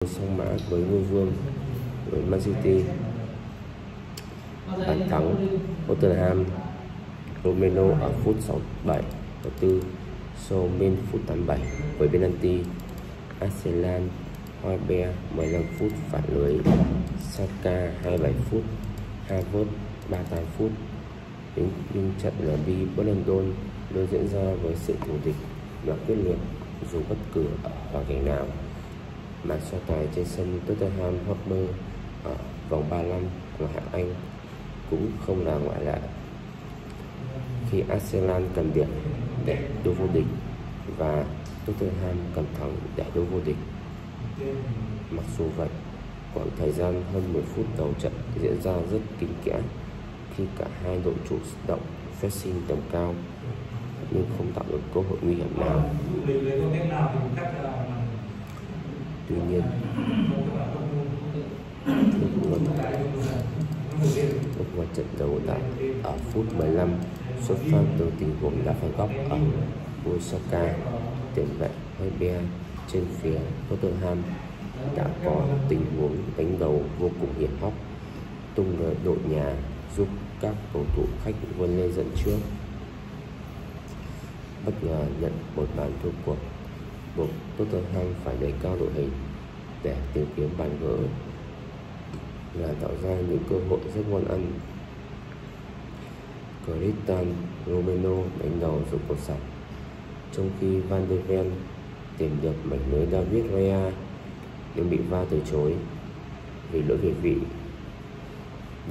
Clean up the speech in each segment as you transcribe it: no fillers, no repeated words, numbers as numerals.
song mã với ngôi vương với Man City. Bàn thắng Tottenham, Romero ở phút 67 và 4, Somin phút 87 với penalty. Arsenal, Højbjerg 15 phút phản lưới, Saka 27 phút, Havertz 38 phút. Nhưng trận derby London luôn diễn ra với sự thù địch và quyết liệt dù bất cứ ở hoàn cảnh nào. Màn so tài trên sân Tottenham Hotspur ở vòng 35 ngoại hạng Anh cũng không là ngoại lệ, khi Arsenal cần điểm để đua vô địch và Tottenham cần thắng để đua vô địch. Mặc dù vậy, quãng thời gian hơn 10 phút đầu trận diễn ra rất kín kẽ khi cả hai đội chủ động pressing tầm cao nhưng không tạo được cơ hội nguy hiểm nào. Tuy nhiên, lúc ngoài trận đấu ở phút 15 xuất phát từ tình huống đá phạt góc ở Saka, tiền vệ Højbjerg trên phía Tottenham đã có tình huống đánh đầu vô cùng hiểm hóc, tung về đội nhà giúp các cầu thủ khách vươn lên dẫn trước. Bất ngờ nhận một bàn thua cuộc, buộc Tottenham phải đẩy cao đội hình để tìm kiếm bàn gỡ và tạo ra những cơ hội rất ngon ăn. Cristiano Romero đánh đầu giúp cột sọc, trong khi Van de Ven tìm được mảnh lưới David Raya nhưng bị VAR từ chối vì lỗi việt vị.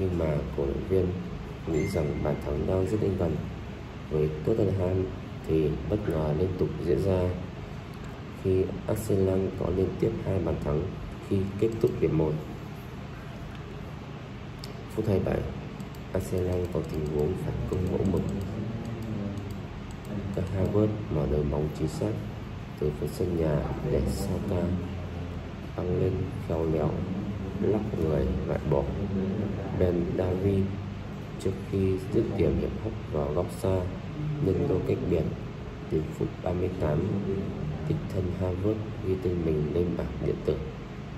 Nhưng mà cổ động viên nghĩ rằng bàn thắng đang rất đến gần với Tottenham thì bất ngờ liên tục diễn ra khi Arsenal có liên tiếp 2 bàn thắng khi kết thúc hiệp 1. Phút 27, Arsenal có tình huống phản công mẫu mực. Các Havertz mở đời bóng chính xác từ phía sân nhà để Saka tăng lên khéo léo lắc người loại bỏ Ben Davies trước khi dứt điểm hiểm hóc vào góc xa nâng đôi cách biệt. Đến phút 38, đích thân Havertz ghi tên mình lên bảng điện tử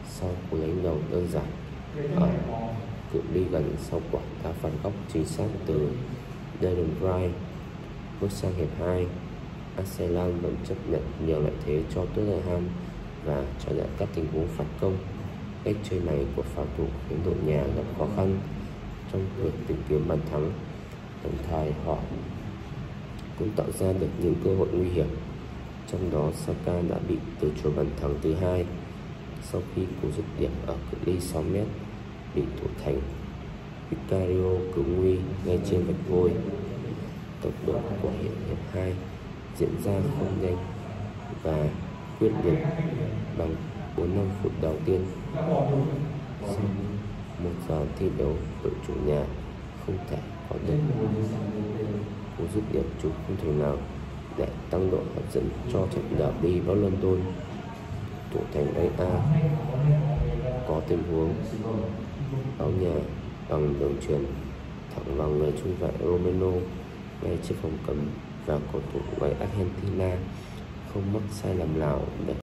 sau cú đánh đầu đơn giản ở cự ly gần sau quả đá phạt góc chính xác từ Declan Rice. Bước sang hiệp 2, Arsenal vẫn chấp nhận nhiều lợi thế cho Tottenham và cho nhận các tình huống phản công. Cách chơi này của pháo thủ khiến đội nhà gặp khó khăn trong việc tìm kiếm bàn thắng, đồng thời họ cũng tạo ra được những cơ hội nguy hiểm. Trong đó, Saka đã bị từ chối bàn thắng thứ 2 sau khi cú dứt điểm ở cự ly 6 m bị thủ thành Vicario cứu nguy ngay trên vạch vôi. Tốc độ của hiệp 2 diễn ra không nhanh và quyết liệt bằng 4-5 phút đầu tiên. Sau 1 giờ thi đấu, đội chủ nhà không thể có được cú dứt điểm chủ không thể nào để tăng độ hấp dẫn cho trận derby vào London. Thủ thành Raya có tình huống báo nhà bằng đường chuyền thẳng vào người trung vệ Romero ngay trước vòng cấm và cầu thủ người Argentina không mắc sai lầm nào để